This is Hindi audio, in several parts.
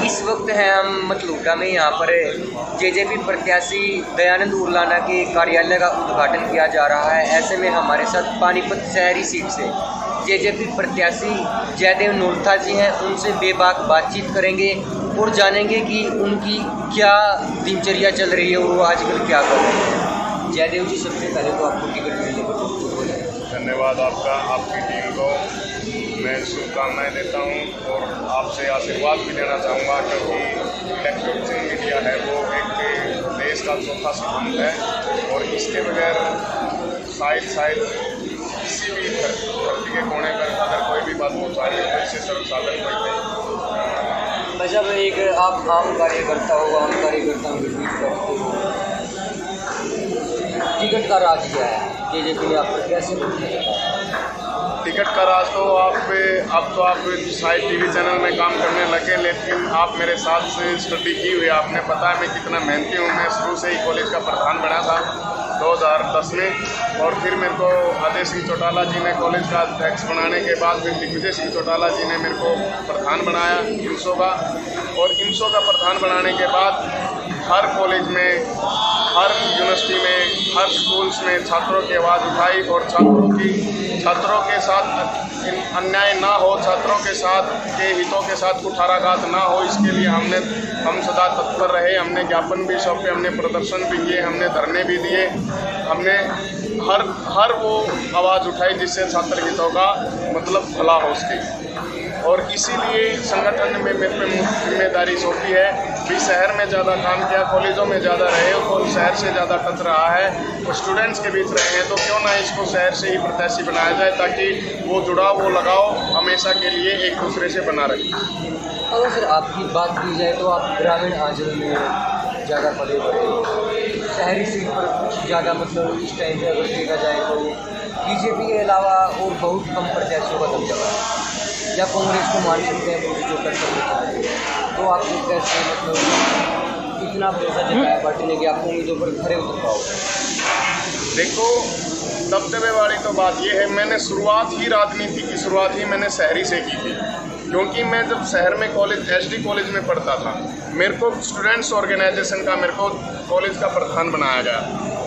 इस वक्त हैं हम मतलूका में। यहाँ पर जेजेपी प्रत्याशी दयानंद उरलाना के कार्यालय का उद्घाटन किया जा रहा है। ऐसे में हमारे साथ पानीपत शहरी सीट से जेजेपी प्रत्याशी जयदेव नोरथा जी हैं। उनसे बेबाक बातचीत करेंगे और जानेंगे कि उनकी क्या दिनचर्या चल रही है, वो आजकल क्या कर रहे हैं। जयदेव जी, सबसे पहले तो आपको टिकट मिलने पर धन्यवाद आपका, आपकी टीम को मैं शुभकामनाएं देता हूं और आपसे आशीर्वाद भी देना चाहूँगा, क्योंकि इलेक्ट्रॉनिक मीडिया है वो एक देश का चौथा स्तंभ है और इसके बगैर शायद किसी भी धरती के कोने पर अगर कोई भी बात पहुँचानी हो तो इससे संसाधन कोई नहीं। मतलब एक आप आम कार्यकर्ता हो, आम कार्यकर्ताओं के बीच बैठते हो, टिकट का राज क्या है जेजेपी ने आप पर कैसे? टिकट का राज तो आप शायद टीवी चैनल में काम करने लगे, लेकिन आप मेरे साथ से स्टडी की हुई, आपने पता है मैं कितना मेहनती हूँ। मैं शुरू से ही कॉलेज का प्रधान बना था 2010 में, और फिर मेरे को अजय सिंह चौटाला जी ने कॉलेज का अध्यक्ष बनाने के बाद फिर दिग्विजय सिंह चौटाला जी ने मेरे को प्रधान बनाया इंसो का, और इंसो का प्रधान बनाने के बाद हर कॉलेज में, हर यूनिवर्सिटी में, हर स्कूल्स में छात्रों की आवाज़ उठाई और छात्रों के साथ अन्याय ना हो, छात्रों के साथ के हितों के साथ कुठाराघात ना हो, इसके लिए हम सदा तत्पर रहे। हमने ज्ञापन भी सौंपे, हमने प्रदर्शन भी किए, हमने धरने भी दिए, हमने हर वो आवाज़ उठाई जिससे छात्र हितों का मतलब भला हो उसकी, और इसीलिए संगठन में मेरे पे जिम्मेदारी सौंपी है। भी शहर में ज़्यादा काम किया, कॉलेजों में ज़्यादा रहे और शहर से ज़्यादा टच रहा है और स्टूडेंट्स के बीच रहे हैं, तो क्यों ना इसको शहर से ही प्रत्याशी बनाया जाए ताकि वो जुड़ाव, वो लगाव हमेशा के लिए एक दूसरे से बना रहे। अगर सर आपकी बात की जाए तो आप ग्रामीण अंचल में ज़्यादा पड़े हुए, शहरी सीट पर कुछ ज़्यादा मतलब इस टाइम पे अगर देखा जाए तो बीजेपी के अलावा और बहुत कम प्रत्याशियों का दबदबा है, या कांग्रेस को मान सकते हैं मोदी जो कर सकते हैं। तो आपको कैसे मतलब इतना भरोसा जताया पार्टी ने कि आप उम्मीदों पर खड़े उतर पाओगे? देखो, दबदबे वाली तो बात ये है, मैंने राजनीति की शुरुआत ही मैंने शहरी से की थी, क्योंकि मैं जब शहर में एसडी कॉलेज में पढ़ता था, मेरे को स्टूडेंट्स ऑर्गेनाइजेशन का मेरे को कॉलेज का प्रधान बनाया गया,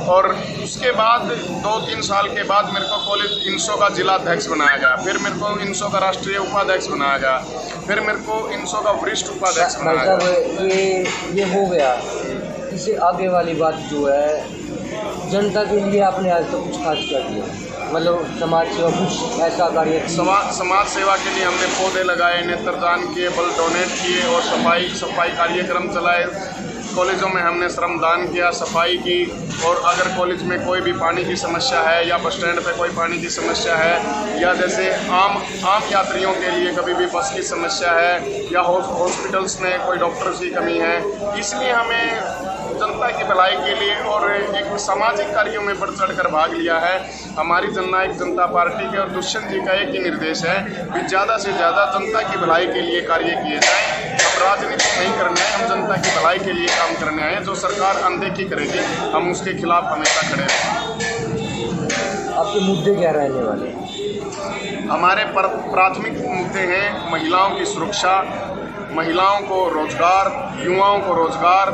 और उसके बाद 2-3 साल के बाद मेरे को कॉलेज इंसो का जिला अध्यक्ष बनाया गया, फिर मेरे को इंसो का राष्ट्रीय उपाध्यक्ष बनाया गया, फिर मेरे को इंसो का वरिष्ठ उपाध्यक्ष बनाया गया। ये हो गया। इससे आगे वाली बात जो है, जनता के लिए आपने आज तक कुछ खास कर दिया, मतलब समाज सेवा कुछ ऐसा कार्य? समाज सेवा के लिए हमने पौधे लगाए, नेत्रदान किए, ब्लड डोनेट किए और सफाई कार्यक्रम चलाए। कॉलेजों में हमने श्रमदान किया, सफाई की, और अगर कॉलेज में कोई भी पानी की समस्या है या बस स्टैंड पे कोई पानी की समस्या है, या जैसे आम यात्रियों के लिए कभी भी बस की समस्या है, या हॉस्पिटल्स में कोई डॉक्टर्स की कमी है, इसलिए हमें जनता की भलाई के लिए और एक सामाजिक कार्यों में बढ़ चढ़ कर भाग लिया है। हमारी जननायक जनता पार्टी के और दुष्यंत जी का एक ही निर्देश है कि ज़्यादा से ज़्यादा जनता की भलाई के लिए कार्य किए जाएं। अब राजनीति नहीं करना है, हम जनता की भलाई के लिए काम करने आए हैं। जो सरकार अनदेखी करेगी हम उसके खिलाफ हमेशा खड़े रहेंगे। आपके मुद्दे क्या रहने वाले हैं? हमारे प्राथमिक मुद्दे हैं महिलाओं की सुरक्षा, महिलाओं को रोजगार, युवाओं को रोजगार,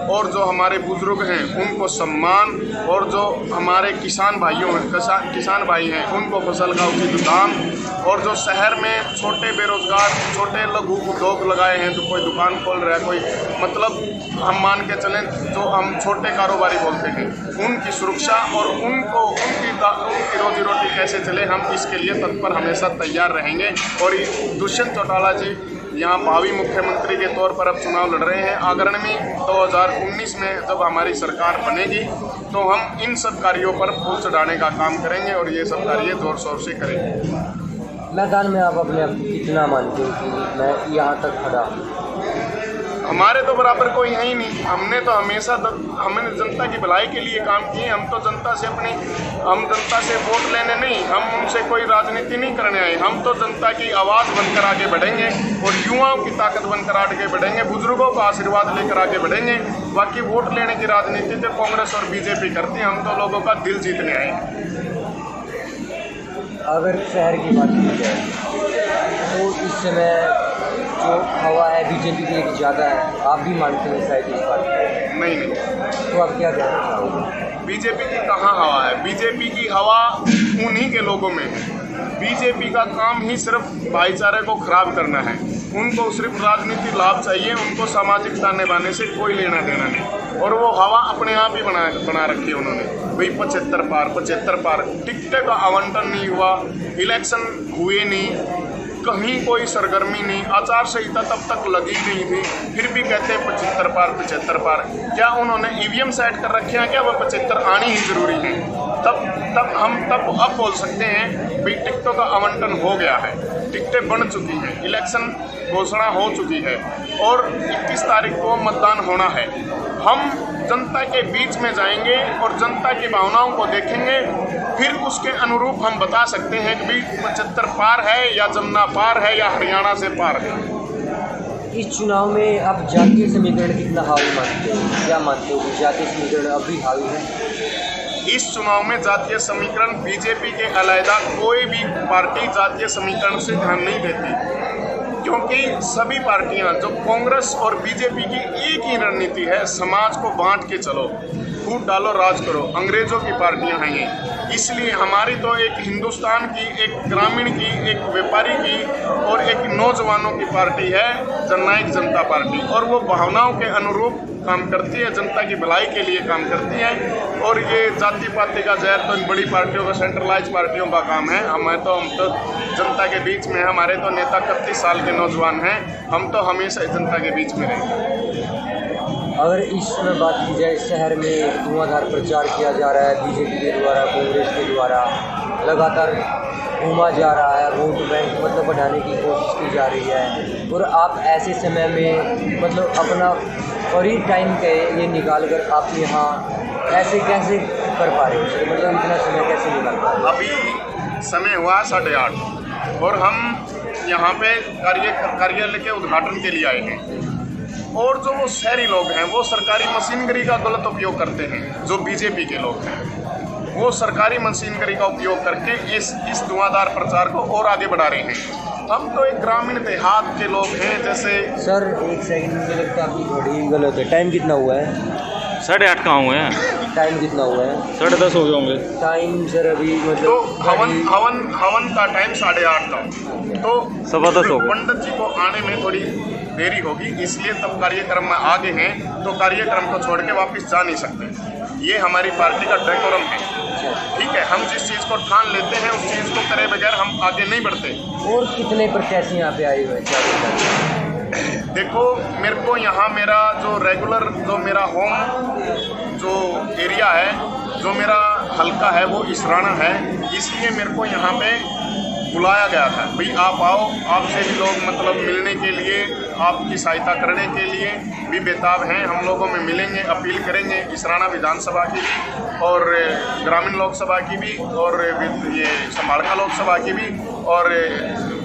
और जो हमारे बुजुर्ग हैं उनको सम्मान, और जो हमारे किसान भाई हैं उनको फसल का उचित दाम, और जो शहर में छोटे बेरोजगार, छोटे लघु उद्योग लगाए हैं, तो कोई दुकान खोल रहा है, कोई मतलब हम मान के चलें जो हम छोटे कारोबारी बोलते हैं, उनकी सुरक्षा और उनकी रोजी रोटी कैसे चले, हम इसके लिए तत्पर हमेशा तैयार रहेंगे। और दुष्यंत चौटाला जी यहाँ भावी मुख्यमंत्री के तौर पर अब चुनाव लड़ रहे हैं। आगामी 2019 में जब हमारी सरकार बनेगी तो हम इन सब कार्यों पर फूल चढ़ाने का काम करेंगे और ये सब कार्य जोर शोर से करेंगे। मैदान में आप अपने आप को कितना मानते हो कि मैं यहाँ तक खड़ा हूँ? हमारे तो बराबर कोई है ही नहीं। हमने तो हमेशा हमने जनता की भलाई के लिए काम किए। हम जनता से वोट लेने नहीं, हम उनसे कोई राजनीति नहीं करने आए। हम तो जनता की आवाज़ बनकर आगे बढ़ेंगे और युवाओं की ताकत बनकर आगे बढ़ेंगे, बुजुर्गों का आशीर्वाद लेकर आगे बढ़ेंगे। बाकी वोट लेने की राजनीति तो कांग्रेस और बीजेपी करती है, हम तो लोगों का दिल जीतने आए हैं। अगर शहर की बात की जाए तो इस समय जो हवा है बीजेपी की एक ज़्यादा है, आप भी मानते हैं शायद इस बात को? नहीं, तो आप क्या कहना चाहोगे? बीजेपी की कहाँ हवा है? बीजेपी की हवा उन्हीं के लोगों में है। बीजेपी का काम ही सिर्फ भाईचारे को खराब करना है। उनको सिर्फ राजनीतिक लाभ चाहिए, उनको सामाजिक ताने बाने से कोई लेना देना नहीं। और वो हवा अपने आप ही बना रखी है उन्होंने। वही 75 पार टिकटें का आवंटन नहीं हुआ, इलेक्शन हुए नहीं, कहीं कोई सरगर्मी नहीं, आचार संहिता तब तक लगी नहीं थी, फिर भी कहते हैं 75 पार। क्या उन्होंने ईवीएम सेट कर रखे हैं? क्या वो 75 आनी ही जरूरी है? तब हम अब बोल सकते हैं भाई टिकटों का आवंटन हो गया है, टिकटें बन चुकी हैं, इलेक्शन घोषणा हो चुकी है और 21 तारीख को मतदान होना है। हम जनता के बीच में जाएंगे और जनता की भावनाओं को देखेंगे, फिर उसके अनुरूप हम बता सकते हैं कि भाई 75 पार है या जमुना पार है या हरियाणा से पार है। इस चुनाव में आप जातीय समीकरण कितना हावी मानते हो? क्या मानते हो कि जातीय समीकरण अभी हावी है? इस चुनाव में जातीय समीकरण बीजेपी के अलग कोई भी पार्टी जातीय समीकरण से ध्यान नहीं देती, क्योंकि सभी पार्टियां जो कांग्रेस और बीजेपी की एक ही रणनीति है, समाज को बांट के चलो, फूट डालो, राज करो। अंग्रेजों की पार्टियां हैं ये। इसलिए हमारी तो एक हिंदुस्तान की, एक ग्रामीण की, एक व्यापारी की और एक नौजवानों की पार्टी है जननायक जनता पार्टी, और वो भावनाओं के अनुरूप काम करती है, जनता की भलाई के लिए काम करती है। और ये जाति पाति का जहर तो इन बड़ी पार्टियों का, सेंट्रलाइज पार्टियों का काम है। हम तो जनता के बीच में, हमारे तो नेता 31 साल के नौजवान हैं, हम तो हमेशा जनता के बीच में रहेंगे। अगर इसमें बात की जाए, शहर में धुआंधार प्रचार किया जा रहा है बीजेपी के द्वारा, कांग्रेस के द्वारा लगातार घूमा जा रहा है, वोट बैंक मतलब बढ़ाने की कोशिश की जा रही है, और आप ऐसे समय में मतलब अपना फ्री टाइम के ये निकाल कर आप यहाँ ऐसे कैसे कर पा रहे हो? मतलब इतना समय कैसे निकाल पा रहे हो? अभी समय हुआ 8:30 और हम यहाँ पे कार्यालय के उद्घाटन के लिए आए हैं। और जो वो शहरी लोग हैं वो सरकारी मशीनरी का गलत उपयोग करते हैं। जो बीजेपी के लोग हैं वो सरकारी मशीनरी का उपयोग करके इस धुआंधार प्रचार को और आगे बढ़ा रहे हैं। हम तो एक ग्रामीण देहात के लोग हैं। जैसे सर एक सेकंड, मुझे लगता है आपकी थोड़ी गलत है। टाइम कितना हुआ है? 8:30 कहाँ हुए हैं? टाइम कितना हुआ है? 10:30 हो गए होंगे। टाइम सर अभी तो मतलब हवन का टाइम 8:30 था, तो 10:15 हो गए। पंडित जी को आने में थोड़ी देरी होगी, इसलिए तब कार्यक्रम में आगे हैं, तो कार्यक्रम को छोड़ के वापस जा नहीं सकते। ये हमारी पार्टी का डेकोरम है, ठीक है। हम जिस चीज़ को ठान लेते हैं उस चीज़ को करे बगैर हम आगे नहीं बढ़ते। और कितने प्रत्याशी यहाँ पे आए हुए हैं? देखो, मेरे को यहाँ मेरा जो रेगुलर, जो मेरा होम जो एरिया है, जो मेरा हल्का है वो इसराना है, इसलिए मेरे को यहाँ पे बुलाया गया था। भाई आप आओ, आपसे भी लोग मतलब मिलने के लिए, आपकी सहायता करने के लिए भी बेताब हैं। हम लोगों में मिलेंगे, अपील करेंगे इसराना विधानसभा की भी और ग्रामीण लोकसभा की भी और ये संभालका लोकसभा की भी और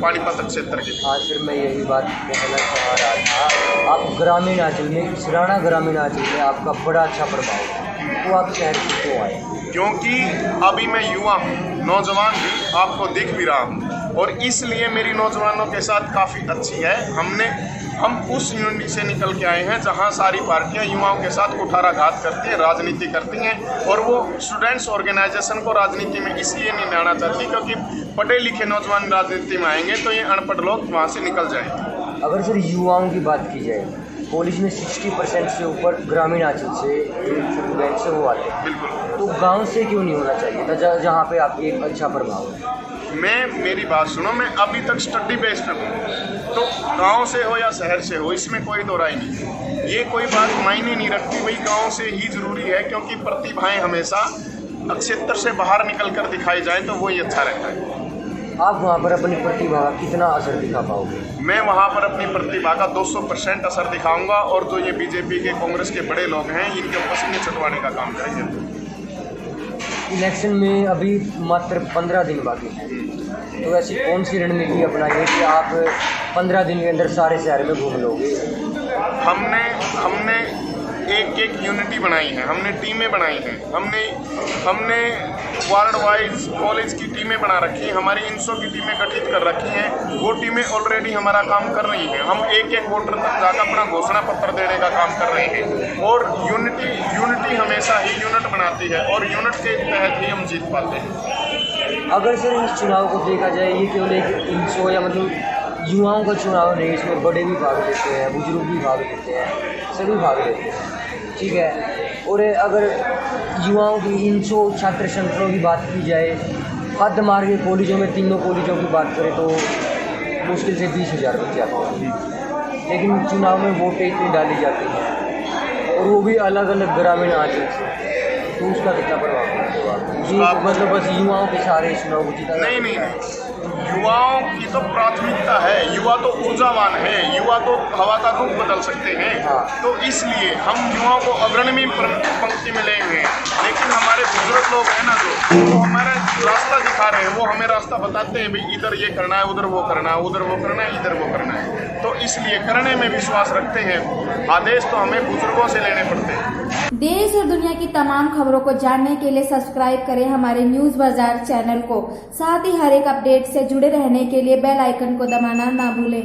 पानीपत क्षेत्र की। हाँ सर, मैं यही बात कहना चाह रहा था। आप ग्रामीण अंचल में, इसराना ग्रामीण अंचल में आपका बड़ा अच्छा प्रभाव है, तो आप शहर से क्यों आए? क्योंकि अभी मैं युवा हूँ, नौजवान भी आपको दिख भी रहा हूँ, और इसलिए मेरी नौजवानों के साथ काफ़ी अच्छी है। हम उस यूनिटी से निकल के आए हैं जहाँ सारी पार्टियाँ युवाओं के साथ कुठाराघात करती हैं, राजनीति करती हैं, और वो स्टूडेंट्स ऑर्गेनाइजेशन को राजनीति में इसलिए नहीं लाना चाहती क्योंकि पढ़े लिखे नौजवान राजनीति में आएंगे तो ये अनपढ़ लोग वहाँ से निकल जाएंगे। अगर सर युवाओं की बात की जाए, कॉलेज में 60% से ऊपर ग्रामीण अंचल से स्टूडेंट से वो आते हैं, बिल्कुल। तो गांव से क्यों नहीं होना चाहिए था जहाँ पे आपकी एक अच्छा प्रभाव है? मेरी बात सुनो, मैं अभी तक स्टडी बेस्ड हूँ, तो गांव से हो या शहर से हो इसमें कोई दो राय नहीं, ये कोई बात मायने नहीं रखती। वही गांव से ही ज़रूरी है, क्योंकि प्रतिभाएं हमेशा क्षेत्र से बाहर निकल कर दिखाई जाए तो वही अच्छा रहता है। आप वहाँ पर अपनी प्रतिभा का कितना असर दिखा पाओगे? मैं वहाँ पर अपनी प्रतिभा का 200% असर दिखाऊंगा, और जो ये बीजेपी के, कांग्रेस के बड़े लोग हैं इनके पसीने छुटवाने का काम करेंगे। इलेक्शन में अभी मात्र 15 दिन बाकी हैं, तो ऐसी कौन सी रणनीति अपनाइए कि आप 15 दिन के अंदर सारे शहर में घूम लोगे? हमने एक यूनिटी बनाई है, हमने टीमें बनाई हैं, हमने वार्ड वाइज कॉलेज की टीमें बना रखी हैं, हमारी इंसो की टीमें गठित कर रखी हैं। वो टीमें ऑलरेडी हमारा काम कर रही हैं। हम एक एक वोटर तक जाकर अपना घोषणा पत्र देने का काम कर रहे हैं और यूनिटी हमेशा ही यूनिट बनाती है और यूनिट के तहत ही हम जीत पाते हैं। अगर सर इस चुनाव को देखा जाए, ये केवल एक इंसो या मतलब युवाओं का चुनाव नहीं, इसमें बड़े भी भाग लेते हैं, बुजुर्ग भी भाग लेते हैं, सभी भाग लेते हैं, ठीक है। और अगर युवाओं की इंसो छात्र संगठनों की बात की जाए, हद मार के कॉलेजों में, तीनों कॉलेजों की बात करें तो मुश्किल से 20,000 बच्चे आते हैं, लेकिन चुनाव में वोटें इतनी डाली जाती हैं और वो भी अलग अलग ग्रामीण आंचल से, तो उसका कितना प्रभाव पड़ेगा जी? मतलब बस युवाओं के सारे चुनाव को जीता? नहीं, युवाओं की तो प्राथमिकता है। युवा तो ऊर्जावान है, युवा तो हवा का रुख बदल सकते हैं। हाँ। तो इसलिए हम युवाओं को अग्रणी पंक्ति में ले हुए हैं। लेकिन हमारे बुजुर्ग लोग हैं ना, जो हमारा रास्ता दिखा रहे हैं, वो हमें रास्ता बताते हैं, भाई इधर ये करना है, उधर वो करना है, उधर वो करना है, इधर वो करना है। तो इसलिए करने में विश्वास रखते हैं। आदेश तो हमें बुजुर्गों से लेने पड़ते हैं। देश और दुनिया की तमाम खबरों को जानने के लिए सब्सक्राइब करें हमारे न्यूज बाजार चैनल को। साथ ही हर एक अपडेट से जुड़े रहने के लिए बेल आइकन को दबाना ना भूलें।